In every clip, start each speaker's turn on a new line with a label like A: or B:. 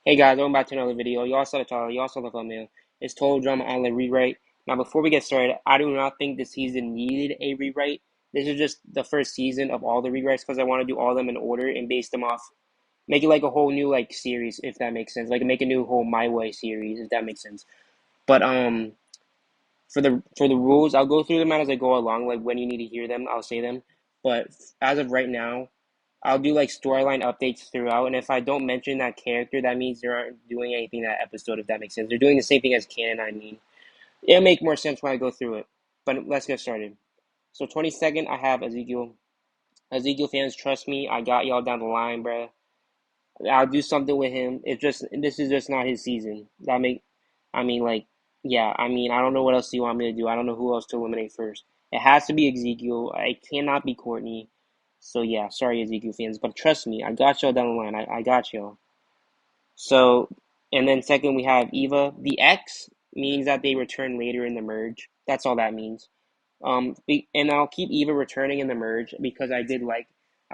A: Hey guys, welcome back to another video. Y'all saw the title, y'all saw the thumbnail. It's total Drama Island rewrite. Now, before we get started, I do not think this season needed a rewrite. This is just the first season of all the rewrites because I want to do all of them in order and base them off, make it like a whole new like series, if that makes sense. Like make a new whole My Way series, if that makes sense. But for the rules, I'll go through them as I go along. Like when you need to hear them, I'll say them. But as of right now, I'll do like storyline updates throughout, and if I don't mention that character, that means they aren't doing anything in that episode, if that makes sense. They're doing the same thing as canon, I mean. It'll make more sense when I go through it. But let's get started. So 22nd, I have Ezekiel. Ezekiel fans, trust me, I got y'all down the line, bruh. I'll do something with him. This is just not his season. I mean, like, yeah, I mean, I don't know what else you want me to do. I don't know who else to eliminate first. It has to be Ezekiel. It cannot be Courtney. So yeah, sorry Ezekiel fans, but trust me, I got y'all down the line. I got y'all. So, and then second we have Eva. The X means that they return later in the merge. That's all that means. And I'll keep Eva returning in the merge because I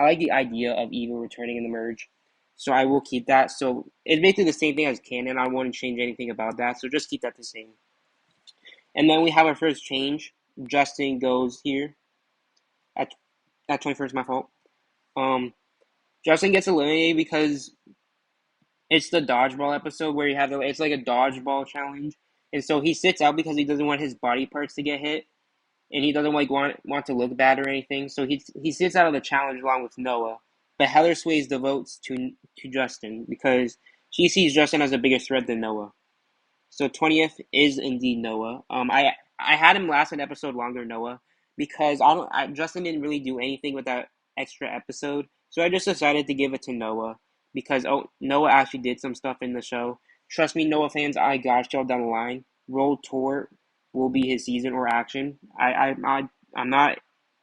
A: like the idea of Eva returning in the merge. So I will keep that. So it's basically the same thing as canon. I won't change anything about that. So just keep that the same. And then we have our first change. Justin goes here at 21st. My fault. Um, Justin gets eliminated because it's the dodgeball episode where you have it's like a dodgeball challenge, and so he sits out because he doesn't want his body parts to get hit, and he doesn't like want to look bad or anything. So he sits out of the challenge along with Noah, but Heather sways the votes to Justin because she sees Justin as a bigger threat than Noah. So 20th is indeed Noah. I had him last an episode longer, Noah, because Justin didn't really do anything with that extra episode, so I just decided to give it to Noah because Noah actually did some stuff in the show. Trust me, Noah fans, I got y'all down the line. World Tour will be his season or action. I'm not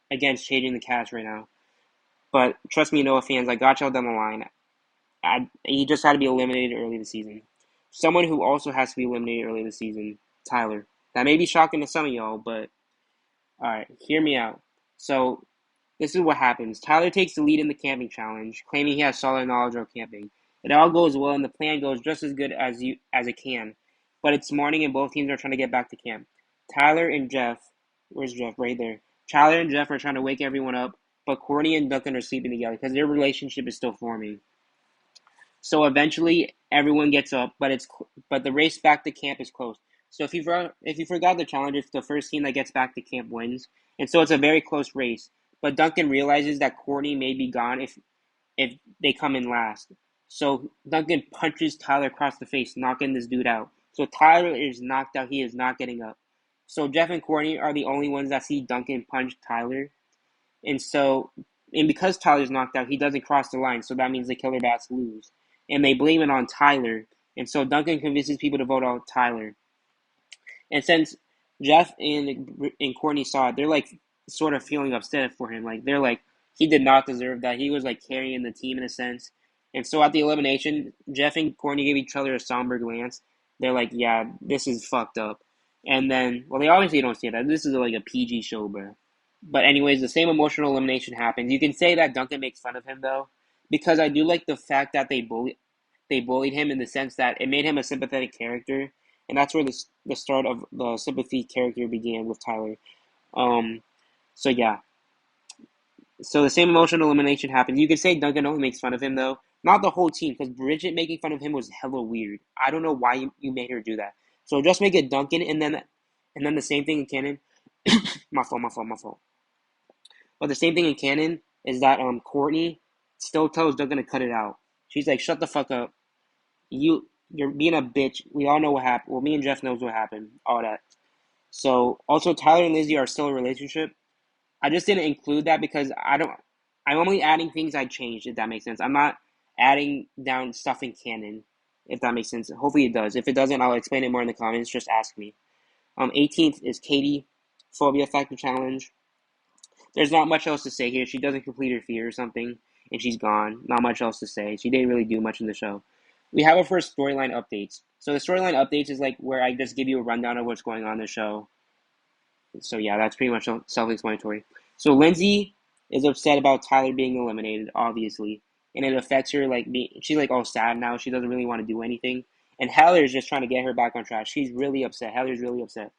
A: against changing the cast right now, but trust me, Noah fans, I got y'all down the line. He just had to be eliminated early this season. Someone who also has to be eliminated early this season, Tyler. That may be shocking to some of y'all, but alright, hear me out. So, this is what happens. Tyler takes the lead in the camping challenge, claiming he has solid knowledge of camping. It all goes well and the plan goes just as good as it can. But it's morning and both teams are trying to get back to camp. Tyler and Jeff, where's Jeff? Right there. Tyler and Jeff are trying to wake everyone up, but Courtney and Duncan are sleeping together because their relationship is still forming. So eventually everyone gets up, but the race back to camp is close. So if you forgot the challenge, it's the first team that gets back to camp wins, and so it's a very close race. But Duncan realizes that Courtney may be gone if they come in last. So Duncan punches Tyler across the face, knocking this dude out. So Tyler is knocked out. He is not getting up. So Jeff and Courtney are the only ones that see Duncan punch Tyler, and so and because Tyler's knocked out, he doesn't cross the line. So that means the Killer Bats lose and they blame it on Tyler. And so Duncan convinces people to vote out Tyler. And since Jeff and Courtney saw it, they're like sort of feeling upset for him. Like they're like he did not deserve that. He was like carrying the team in a sense. And so at the elimination, Jeff and Courtney gave each other a somber glance. They're like, "Yeah, this is fucked up." And then, well, they obviously don't say that. This is like a PG show, bro. But anyways, the same emotional elimination happens. You can say that Duncan makes fun of him though, because I do like the fact that they bullied him in the sense that it made him a sympathetic character, and that's where the start of the sympathy character began with Tyler. Um, so yeah, so the same emotional elimination happens. You could say Duncan only makes fun of him though, not the whole team, because Bridget making fun of him was hella weird. I don't know why you made her do that. So just make it Duncan, and then the same thing in canon. My fault. But the same thing in canon is that Courtney still tells Duncan to cut it out. She's like, "Shut the fuck up. You're being a bitch. We all know what happened. Well, me and Jeff knows what happened. All that." So also Tyler and Lindsay are still in a relationship. I just didn't include that because I'm only adding things I changed, if that makes sense. I'm not adding down stuff in canon, if that makes sense. Hopefully it does. If it doesn't, I'll explain it more in the comments. Just ask me. 18th is Katie, phobia factor challenge. There's not much else to say here. She doesn't complete her fear or something, and she's gone. Not much else to say. She didn't really do much in the show. We have our first storyline updates. So the storyline updates is like where I just give you a rundown of what's going on in the show. So yeah, that's pretty much self-explanatory. So Lindsay is upset about Tyler being eliminated, obviously, and it affects her. Like she's like all sad now. She doesn't really want to do anything. And Heather is just trying to get her back on track. She's really upset. Heather's really upset.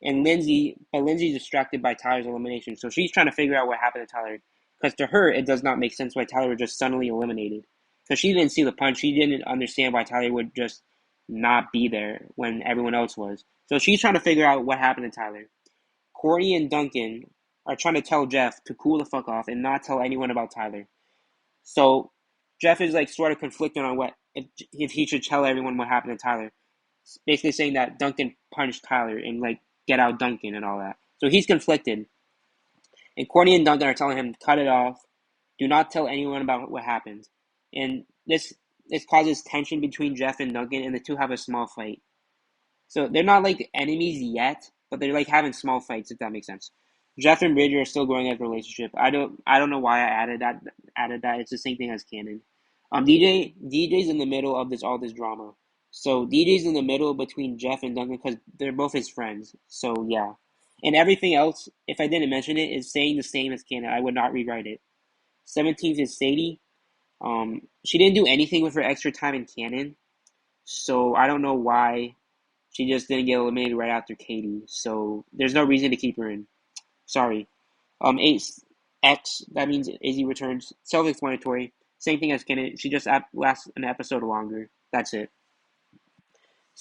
A: And Lindsay's distracted by Tyler's elimination. So she's trying to figure out what happened to Tyler. Because to her, it does not make sense why Tyler was just suddenly eliminated. Because she didn't see the punch. She didn't understand why Tyler would just not be there when everyone else was. So she's trying to figure out what happened to Tyler. Courtney and Duncan are trying to tell Jeff to cool the fuck off and not tell anyone about Tyler. So Jeff is like sort of conflicted on what if he should tell everyone what happened to Tyler. Basically saying that Duncan punched Tyler and like get out Duncan and all that. So he's conflicted. And Courtney and Duncan are telling him, cut it off. Do not tell anyone about what happened. And this causes tension between Jeff and Duncan, and the two have a small fight. So they're not like enemies yet, but they're like having small fights, if that makes sense. Jeff and Bridget are still growing as a relationship. I don't know why I added that. It's the same thing as canon. DJ's in the middle of all this drama. So DJ's in the middle between Jeff and Duncan because they're both his friends. So yeah. And everything else, if I didn't mention it, is saying the same as canon. I would not rewrite it. 17th is Sadie. She didn't do anything with her extra time in canon. So I don't know why she just didn't get eliminated right after Katie. So there's no reason to keep her in. Sorry. 8 X, that means Izzy returns. Self-explanatory. Same thing as canon. She just lasts an episode longer. That's it.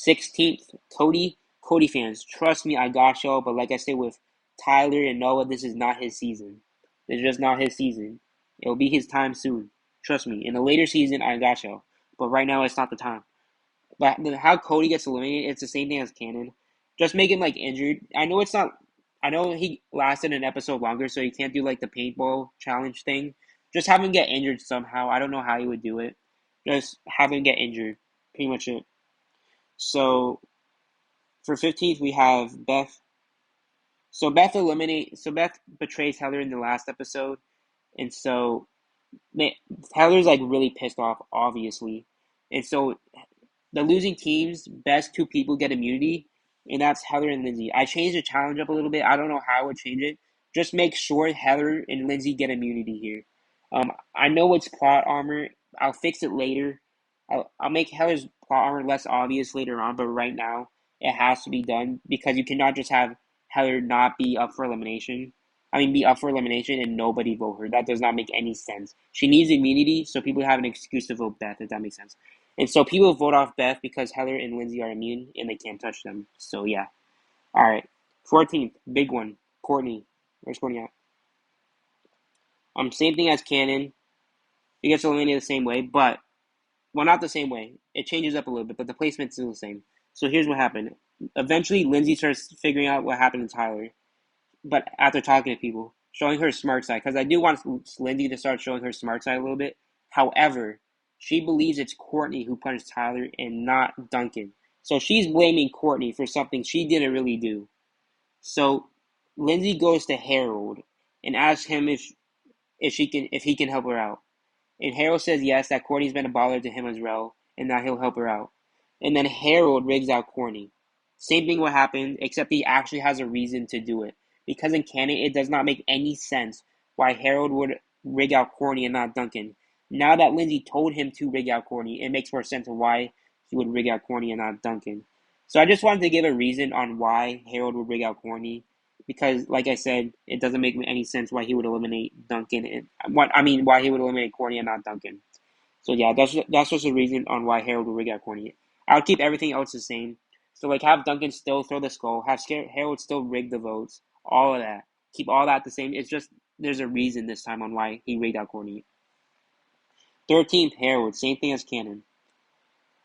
A: 16th, Cody. Cody fans, trust me, I got y'all. But like I said with Tyler and Noah, this is not his season. It's just not his season. It'll be his time soon. Trust me. In the later season, I got y'all. But right now, it's not the time. But how Cody gets eliminated, it's the same thing as canon. Just make him like injured. I know it's not. I know he lasted an episode longer, so you can't do like the paintball challenge thing. Just have him get injured somehow. I don't know how he would do it. Just have him get injured. Pretty much it. So for 15th, we have Beth. So Beth betrays Heather in the last episode, and so Heather's like really pissed off, obviously, and so the losing team's best 2 people get immunity, and that's Heather and Lindsay. I changed the challenge up a little bit. I don't know how I would change it. Just make sure Heather and Lindsay get immunity here. I know it's plot armor. I'll fix it later. I'll make Heather's plot armor less obvious later on, but right now it has to be done because you cannot just have Heather not be up for elimination. Be up for elimination and nobody vote her. That does not make any sense. She needs immunity, so people have an excuse to vote Beth, if that makes sense. And so people vote off Beth because Heather and Lindsay are immune and they can't touch them. So yeah. Alright. 14th, big one. Courtney. Where's Courtney at? Same thing as canon. He gets eliminated the same way, but not the same way. It changes up a little bit, but the placement's still the same. So here's what happened. Eventually Lindsay starts figuring out what happened to Tyler. But after talking to people, showing her smart side, because I do want Lindsay to start showing her smart side a little bit. However, she believes it's Courtney who punched Tyler and not Duncan. So she's blaming Courtney for something she didn't really do. So Lindsay goes to Harold and asks him if he can help her out. And Harold says yes, that Courtney's been a bother to him as well, and that he'll help her out. And then Harold rigs out Courtney. Same thing what happened, except he actually has a reason to do it. Because in canon, it does not make any sense why Harold would rig out Courtney and not Duncan. Now that Lindsay told him to rig out Courtney, it makes more sense of why he would rig out Courtney and not Duncan. So I just wanted to give a reason on why Harold would rig out Courtney. Because, like I said, it doesn't make any sense why he would eliminate Duncan. Why he would eliminate Courtney and not Duncan. So yeah, that's just a reason on why Harold would rig out Courtney. I would keep everything else the same. So like have Duncan still throw the skull, have Harold still rig the votes, all of that. Keep all that the same. It's just there's a reason this time on why he rigged out Courtney. 13th, Harold, same thing as canon.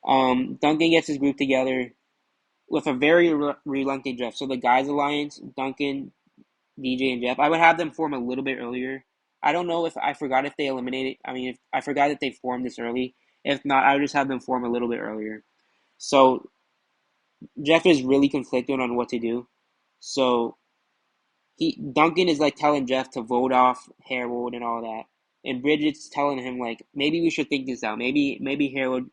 A: Duncan gets his group together with a very reluctant Jeff. So the guys alliance, Duncan, DJ, and Jeff, I would have them form a little bit earlier. I don't know if I forgot if they eliminated. If I forgot that they formed this early. If not, I would just have them form a little bit earlier. So Jeff is really conflicted on what to do. So Duncan is like telling Jeff to vote off Harold and all that. And Bridget's telling him like maybe we should think this out. Maybe Harold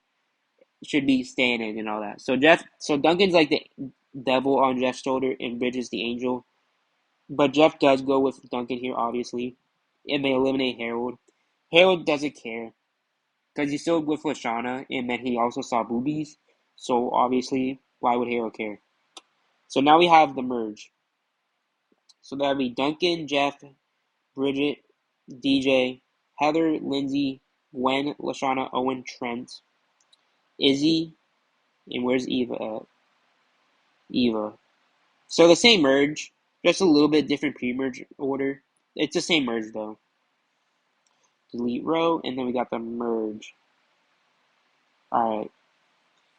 A: should be staying in and all that. So Duncan's like the devil on Jeff's shoulder and Bridget's the angel. But Jeff does go with Duncan here, obviously. And they eliminate Harold. Harold doesn't care. because he's still with Lashana, and then he also saw boobies. So obviously, why would Harold care? So now we have the merge. So that'd be Duncan, Jeff, Bridget, DJ, Heather, Lindsay, Gwen, Lashana, Owen, Trent, Izzy, and where's Eva at? Eva. So the same merge, just a little bit different pre-merge order. It's the same merge though. Delete row, and then we got the merge. Alright.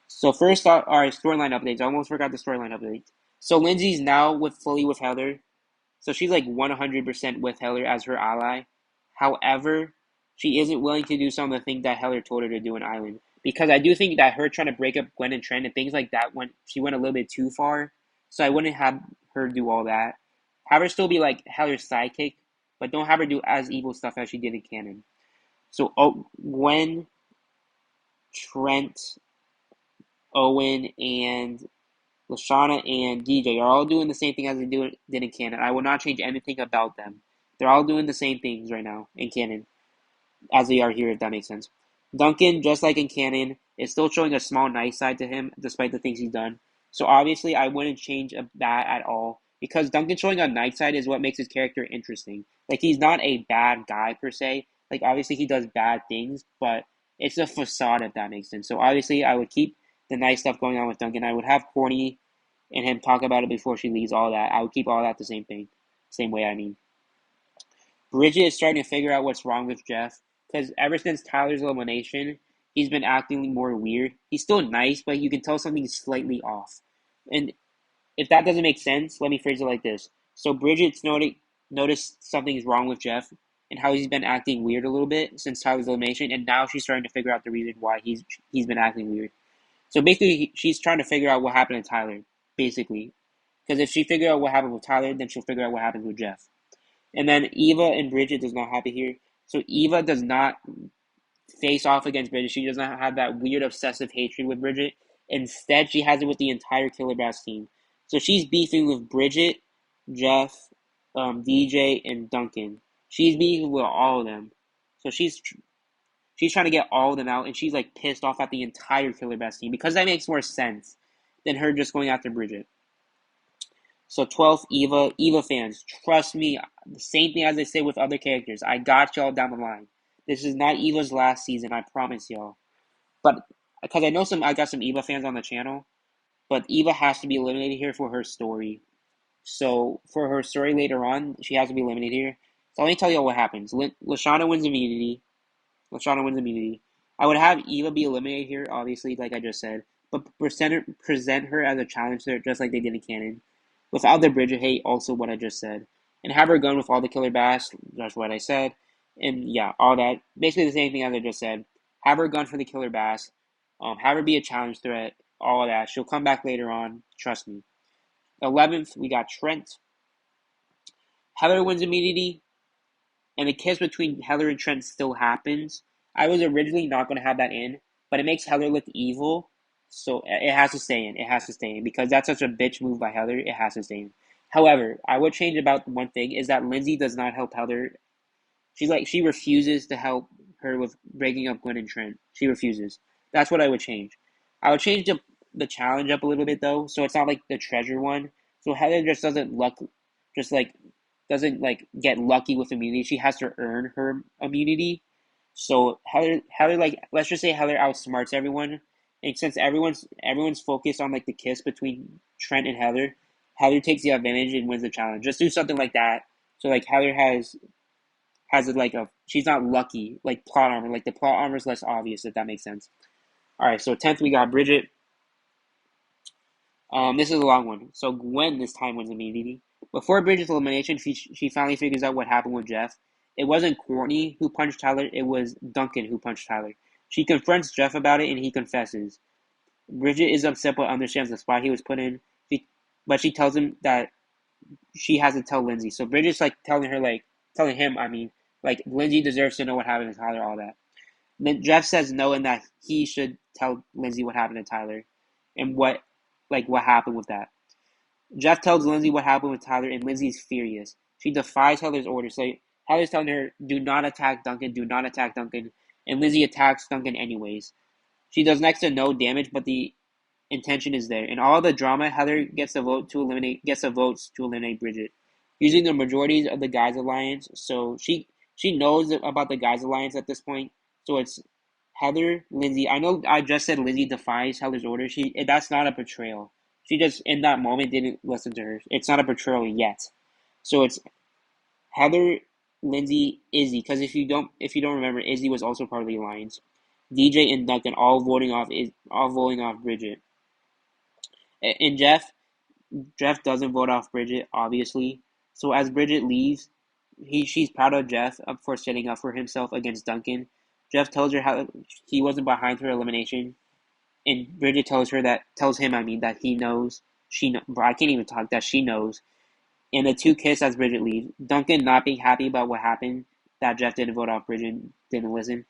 A: So first, alright, storyline updates. I almost forgot the storyline updates. So Lindsay's now fully with Heather. So she's like 100% with Heather as her ally. However, she isn't willing to do some of the things that Heather told her to do in Island. Because I do think that her trying to break up Gwen and Trent and things like that, she went a little bit too far. So I wouldn't have her do all that. Have her still be like Heather's sidekick, but don't have her do as evil stuff as she did in canon. So Gwen, Trent, Owen, and Lashana and DJ are all doing the same thing as they did in canon. I will not change anything about them. They're all doing the same things right now in canon, as they are here, if that makes sense. Duncan, just like in canon, is still showing a small nice side to him, despite the things he's done. So obviously, I wouldn't change that at all, because Duncan showing a nice side is what makes his character interesting. Like, he's not a bad guy, per se. Like, obviously, he does bad things, but it's a facade, if that makes sense. So obviously, I would keep the nice stuff going on with Duncan. I would have Courtney and him talk about it before she leaves, all that. I would keep all that the same thing. Same way, I mean. Bridget is starting to figure out what's wrong with Jeff, because ever since Tyler's elimination, he's been acting more weird. He's still nice, but you can tell something's slightly off. And if that doesn't make sense, let me phrase it like this. So Bridget's noticed something's wrong with Jeff and how he's been acting weird a little bit since Tyler's elimination, and now she's starting to figure out the reason why he's been acting weird. So basically, she's trying to figure out what happened to Tyler, basically. Because if she figures out what happened with Tyler, then she'll figure out what happened with Jeff. And then Eva and Bridget does not happen here. So Eva does not face off against Bridget. She does not have that weird obsessive hatred with Bridget. Instead, she has it with the entire Killer Bass team. So she's beefing with Bridget, Jeff, DJ, and Duncan. She's beefing with all of them. So she's trying to get all of them out, and she's like pissed off at the entire Killer Bass team, because that makes more sense than her just going after Bridget. So 12th, Eva fans, trust me, the same thing as I say with other characters. I got y'all down the line. This is not Eva's last season, I promise y'all. But because I got some Eva fans on the channel, but Eva has to be eliminated here for her story. So for her story later on, she has to be eliminated here. So let me tell y'all what happens. Lashana wins immunity. I would have Eva be eliminated here, obviously, like I just said, but present her as a challenge to her, just like they did in canon. Without the Bridget hate, also what I just said. And have her gun with all the Killer Bass, that's what I said. And yeah, all that. Basically the same thing as I just said. Have her gun for the Killer Bass. Have her be a challenge threat, all of that. She'll come back later on, trust me. 11th, we got Trent. Heather wins immunity, and the kiss between Heather and Trent still happens. I was originally not going to have that in, but it makes Heather look evil. So it has to stay in. It has to stay in because that's such a bitch move by Heather. It has to stay in. However, I would change about one thing is that Lindsay does not help Heather. She refuses to help her with breaking up Gwen and Trent. She refuses. That's what I would change. I would change the challenge up a little bit though, so it's not like the treasure one. So Heather just doesn't get lucky with immunity. She has to earn her immunity. So Heather like let's just say Heather outsmarts everyone. And since everyone's focused on like the kiss between Trent and Heather, Heather takes the advantage and wins the challenge. Just do something like that. So like Heather has it like she's not lucky like plot armor. Like the plot armor is less obvious if that makes sense. All right, so 10th we got Bridget. This is a long one. So Gwen this time wins immunity. Before Bridget's elimination, she finally figures out what happened with Jeff. It wasn't Courtney who punched Tyler. It was Duncan who punched Tyler. She confronts Jeff about it, and he confesses. Bridget is upset but understands the spot he was put in. But she tells him that she has to tell Lindsay. So Bridget's like telling him, like Lindsay deserves to know what happened to Tyler, all that. And then Jeff says no, and that he should tell Lindsay what happened to Tyler, and what happened with that. Jeff tells Lindsay what happened with Tyler, and Lindsay's furious. She defies Heather's orders. So Heather's telling her, do not attack Duncan, do not attack Duncan. and Lindsay attacks Duncan anyways. She does next to no damage, but the intention is there. In all the drama, Heather gets the votes to eliminate Bridget, using the majorities of the guys alliance. So she knows about the guys alliance at this point. So it's Heather, Lindsay. I know I just said Lindsay defies Heather's order. That's not a betrayal. She just in that moment didn't listen to her. It's not a betrayal yet. So it's Heather, Lindsay, Izzy. Because if you don't remember, Izzy was also part of the alliance. DJ and Duncan all voting off Bridget. And Jeff doesn't vote off Bridget, obviously. So as Bridget leaves, she's proud of Jeff for standing up for himself against Duncan. Jeff tells her how he wasn't behind her elimination, and Bridget tells him that he knows. I can't even talk. That she knows. And the two kiss as Bridget leaves. Duncan not being happy about what happened, that Jeff didn't vote off Bridget, didn't listen.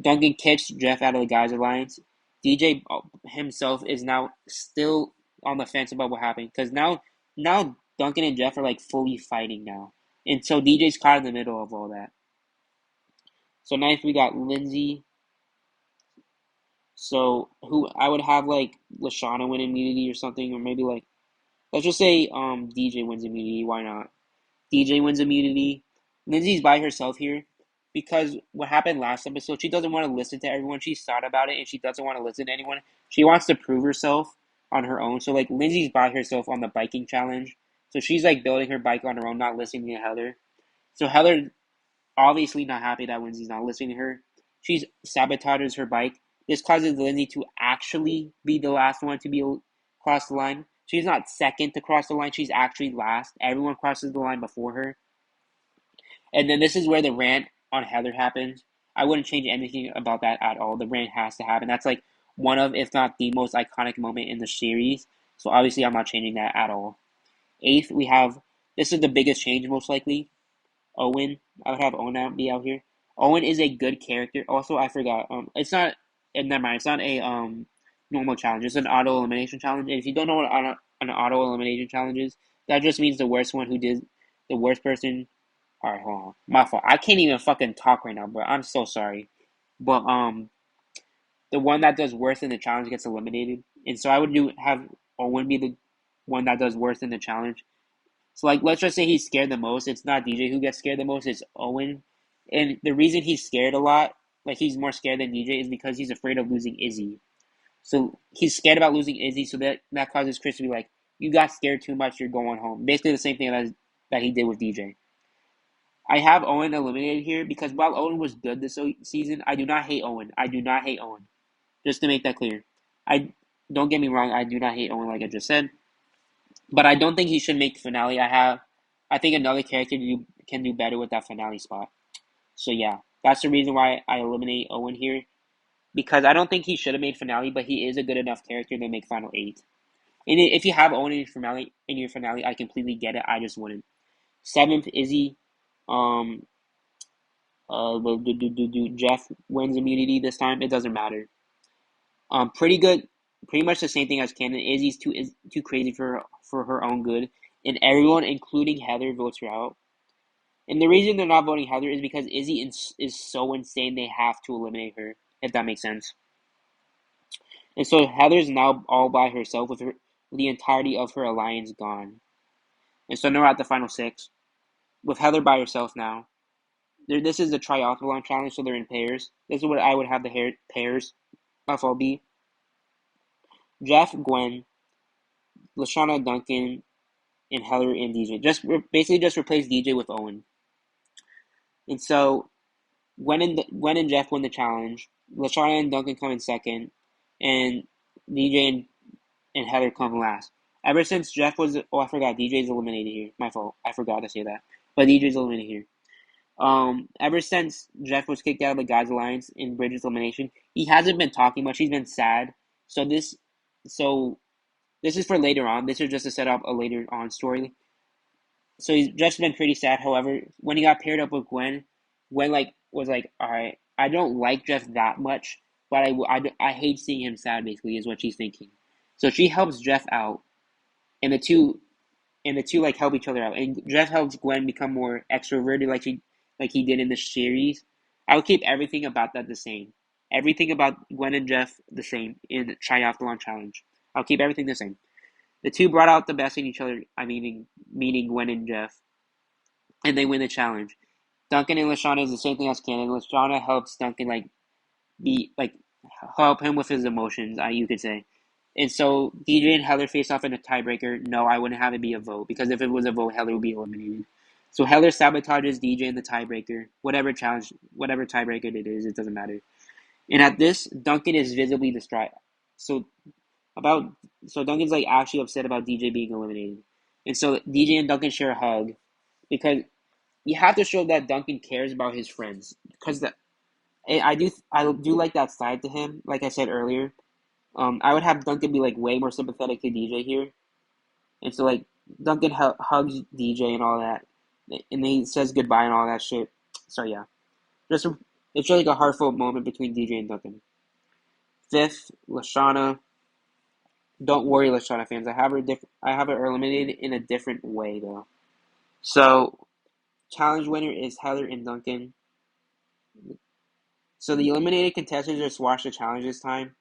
A: Duncan kicks Jeff out of the guys alliance. DJ himself is now still on the fence about what happened, because now Duncan and Jeff are like fully fighting now, and so DJ's caught in the middle of all that. So next we got Lindsay. So who I would have like Lashana win immunity or something, or maybe like let's just say DJ wins immunity. Why not? DJ wins immunity. Lindsay's by herself here because what happened last episode, she doesn't want to listen to everyone. She's thought about it and she doesn't want to listen to anyone. She wants to prove herself on her own. So like Lindsay's by herself on the biking challenge. So she's like building her bike on her own, not listening to Heather. So Heather obviously not happy that Lindsay's not listening to her. She sabotages her bike. This causes Lindsay to actually be the last one to be cross the line. She's not second to cross the line. She's actually last. Everyone crosses the line before her. And then this is where the rant on Heather happens. I wouldn't change anything about that at all. The rant has to happen. That's like one of, if not the most iconic moment in the series. So obviously I'm not changing that at all. Eighth, we have, this is the biggest change most likely, Owen. I would have Owen be out here. Owen is a good character. Also, I forgot. It's not. Never mind. It's not a normal challenge. It's an auto elimination challenge. And if you don't know what an auto elimination challenge is, that just means the worst one who did the worst person. All right, hold on. My fault. I can't even fucking talk right now, bro. I'm so sorry. But the one that does worse in the challenge gets eliminated. And so I would have Owen be the one that does worse in the challenge. So, like, let's just say he's scared the most. It's not DJ who gets scared the most, it's Owen. And the reason he's scared a lot, like, he's more scared than DJ, is because he's afraid of losing Izzy. So, he's scared about losing Izzy, so that causes Chris to be like, you got scared too much, you're going home. Basically the same thing that he did with DJ. I have Owen eliminated here because while Owen was good this season, I do not hate Owen. I do not hate Owen. Just to make that clear. Don't get me wrong, I do not hate Owen like I just said. But I don't think he should make the finale. I think another character can do better with that finale spot. So yeah, that's the reason why I eliminate Owen here. Because I don't think he should have made finale, but he is a good enough character to make final 8. And if you have Owen in your finale, I completely get it. I just wouldn't. 7th, Izzy. Jeff wins immunity this time. It doesn't matter. Pretty good. Pretty much the same thing as Canon. Izzy's too crazy for her own good, and everyone, including Heather, votes her out. And the reason they're not voting Heather is because Izzy is so insane they have to eliminate her, if that makes sense. And so Heather's now all by herself with the entirety of her alliance gone. And so now we're at the final 6, with Heather by herself now. This is the triathlon challenge, so they're in pairs. This is what I would have the pairs of all be. Jeff, Gwen, Lashana, Duncan, and Heather and DJ. Basically just replace DJ with Owen. And so Gwen and Jeff win the challenge. Lashana and Duncan come in second, and DJ and Heather come last. Ever since Jeff was, I forgot, DJ's eliminated here. My fault. I forgot to say that. But DJ's eliminated here. Ever since Jeff was kicked out of the guys alliance in Bridget's elimination, he hasn't been talking much. He's been sad. So this is for later on. This is just to set up a later on story. So he's just been pretty sad. However, when he got paired up with Gwen was like, all right, I don't like Jeff that much, but I hate seeing him sad. Basically, is what she's thinking. So she helps Jeff out, and the two like help each other out. And Jeff helps Gwen become more extroverted, like he did in the series. I would keep everything about that the same. Everything about Gwen and Jeff the same in Triathlon Challenge. I'll keep everything the same. The two brought out the best in each other. Meaning Gwen and Jeff, and they win the challenge. Duncan and Lashana is the same thing as Canon. Lashana helps Duncan be help him with his emotions. You could say. And so DJ and Heather face off in a tiebreaker. No, I wouldn't have it be a vote because if it was a vote, Heather would be eliminated. So Heather sabotages DJ in the tiebreaker. Whatever tiebreaker it is, it doesn't matter. And at this, Duncan is visibly distraught. So about so Duncan's actually upset about DJ being eliminated. And so DJ and Duncan share a hug because you have to show that Duncan cares about his friends because I do like that side to him. Like I said earlier, I would have Duncan be way more sympathetic to DJ here, and so Duncan hugs DJ and all that, and then he says goodbye and all that shit. So yeah, just it's really a heartfelt moment between DJ and Duncan. Fifth, Lashana. Don't worry, Lashana fans. I have her eliminated in a different way though. So challenge winner is Heather and Duncan. So the eliminated contestants just watch the challenge this time.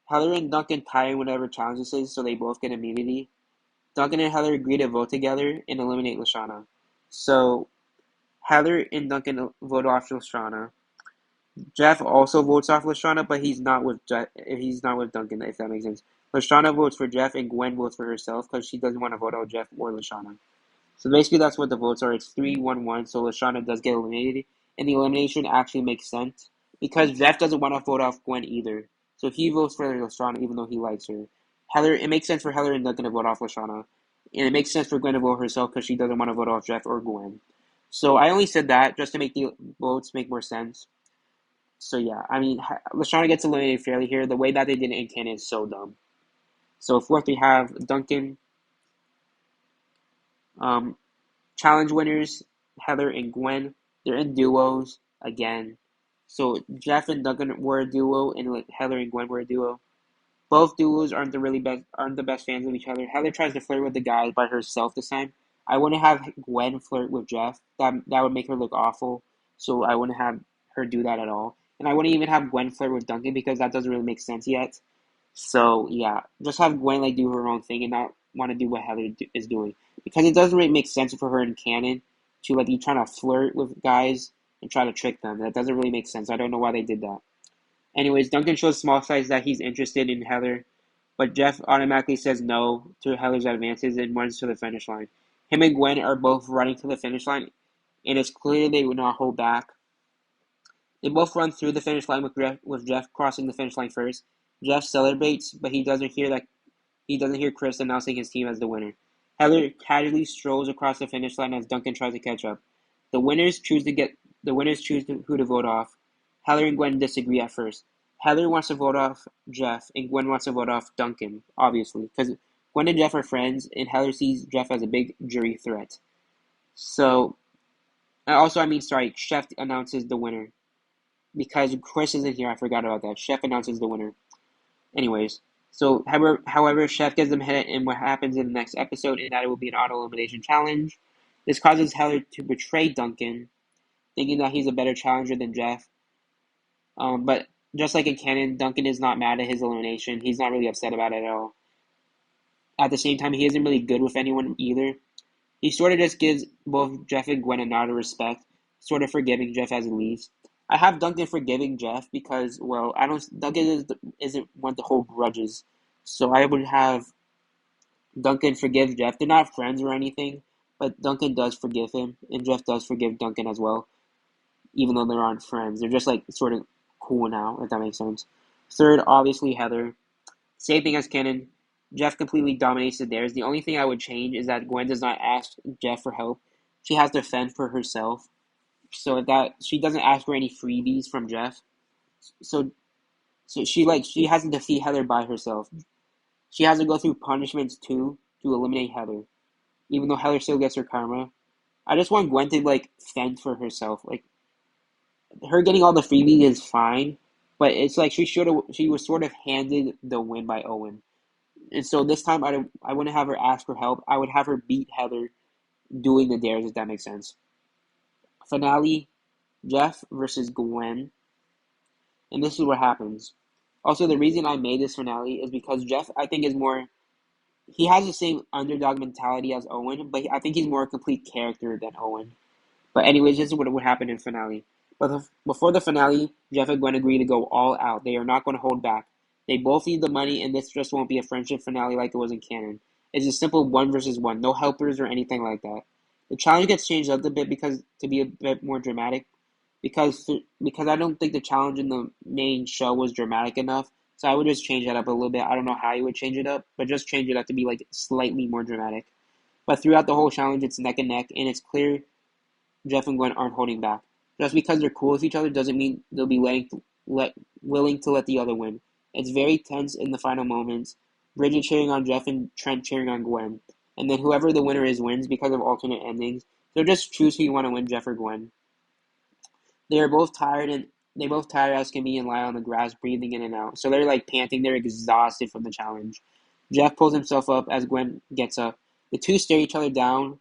A: Heather and Duncan tie in whatever challenge this is, so they both get immunity. Duncan and Heather agree to vote together and eliminate Lashana. So Heather and Duncan vote off Lashana. Jeff also votes off Lashana, but he's not with Duncan, if that makes sense. Lashana votes for Jeff and Gwen votes for herself because she doesn't want to vote out Jeff or Lashana. So basically that's what the votes are. It's 3-1-1, so Lashana does get eliminated. And the elimination actually makes sense because Jeff doesn't want to vote off Gwen either. So he votes for Lashana even though he likes her. It makes sense for Heather and Duncan to vote off Lashana. And it makes sense for Gwen to vote herself because she doesn't want to vote off Jeff or Gwen. So I only said that just to make the votes make more sense. So yeah, Lashana gets eliminated fairly here. The way that they did it in canon is so dumb. So fourth we have Duncan. Challenge winners, Heather and Gwen. They're in duos again. So Jeff and Duncan were a duo, and Heather and Gwen were a duo. Both duos aren't the best fans of each other. Heather tries to flirt with the guys by herself this time. I wouldn't have Gwen flirt with Jeff. That would make her look awful. So I wouldn't have her do that at all. And I wouldn't even have Gwen flirt with Duncan because that doesn't really make sense yet. So yeah, just have Gwen do her own thing and not want to do what Heather is doing because it doesn't really make sense for her in canon to be trying to flirt with guys and try to trick them. That doesn't really make sense. I don't know why they did that. Anyways, Duncan shows small size that he's interested in Heather, but Jeff automatically says no to Heather's advances and runs to the finish line. Him and Gwen are both running to the finish line, and it's clear they would not hold back. They both run through the finish line with Jeff crossing the finish line first. Jeff celebrates, but he doesn't hear Chris announcing his team as the winner. Heather casually strolls across the finish line as Duncan tries to catch up. The winners choose who to vote off. Heather and Gwen disagree at first. Heather wants to vote off Jeff, and Gwen wants to vote off Duncan, obviously, because Gwen and Jeff are friends, and Heather sees Jeff as a big jury threat. So, Chef announces the winner. Because Chris isn't here, I forgot about that. Chef announces the winner. Anyways, so however, Chef gives them a hint in what happens in the next episode, and that it will be an auto-elimination challenge. This causes Heather to betray Duncan, thinking that he's a better challenger than Jeff. But just like in canon, Duncan is not mad at his elimination. He's not really upset about it at all. At the same time, he isn't really good with anyone either. He sort of just gives both Jeff and Gwen a nod of respect, sort of forgiving Jeff as he leaves. I have Duncan forgiving Jeff because, well, Duncan isn't one to hold grudges. So I would have Duncan forgive Jeff. They're not friends or anything, but Duncan does forgive him, and Jeff does forgive Duncan as well, even though they aren't friends. They're just sort of cool now, if that makes sense. Third, obviously Heather. Same thing as canon. Jeff completely dominates the dares. The only thing I would change is that Gwen does not ask Jeff for help. She has to fend for herself. So that she doesn't ask for any freebies from Jeff. So she has to defeat Heather by herself. She has to go through punishments too to eliminate Heather. Even though Heather still gets her karma. I just want Gwen to fend for herself. Her getting all the freebies is fine, but it's she was sort of handed the win by Owen. And so this time I wouldn't have her ask for help. I would have her beat Heather doing the dares, if that makes sense. Finale, Jeff versus Gwen, and this is what happens. Also, the reason I made this finale is because Jeff, I think, is more. He has the same underdog mentality as Owen, but I think he's more a complete character than Owen. But anyways, this is what would happen in finale. But before the finale, Jeff and Gwen agree to go all out. They are not going to hold back. They both need the money, and this just won't be a friendship finale like it was in canon. It's a simple 1 versus 1, no helpers or anything like that. The challenge gets changed up a bit because to be a bit more dramatic, because I don't think the challenge in the main show was dramatic enough. So I would just change that up a little bit. I don't know how you would change it up, but just change it up to be like slightly more dramatic. But throughout the whole challenge, it's neck and neck, and it's clear Jeff and Gwen aren't holding back. Just because they're cool with each other doesn't mean they'll be willing to let the other win. It's very tense in the final moments. Bridget cheering on Jeff and Trent cheering on Gwen. And then whoever the winner is wins because of alternate endings. So just choose who you want to win, Jeff or Gwen. They are both tired and they both tired as can be and lie on the grass, breathing in and out. So they're like panting, they're exhausted from the challenge. Jeff pulls himself up as Gwen gets up. The two stare each other down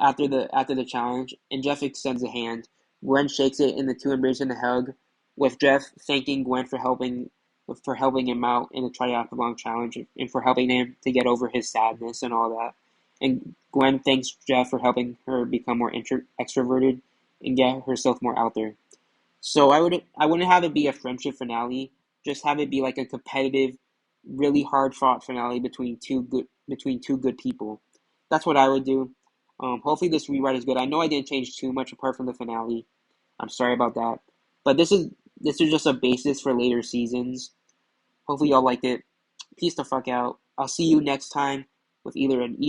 A: after the challenge, and Jeff extends a hand. Gwen shakes it, and the two embrace in a hug, with Jeff thanking Gwen for helping him out in the triathlon challenge and for helping him to get over his sadness and all that. And Gwen thanks Jeff for helping her become more extroverted and get herself more out there. So I wouldn't have it be a friendship finale. Just have it be like a competitive, really hard fought finale between two good people. That's what I would do. Hopefully this rewrite is good. I know I didn't change too much apart from the finale. I'm sorry about that. But this is just a basis for later seasons. Hopefully y'all liked it. Peace the fuck out. I'll see you next time with either an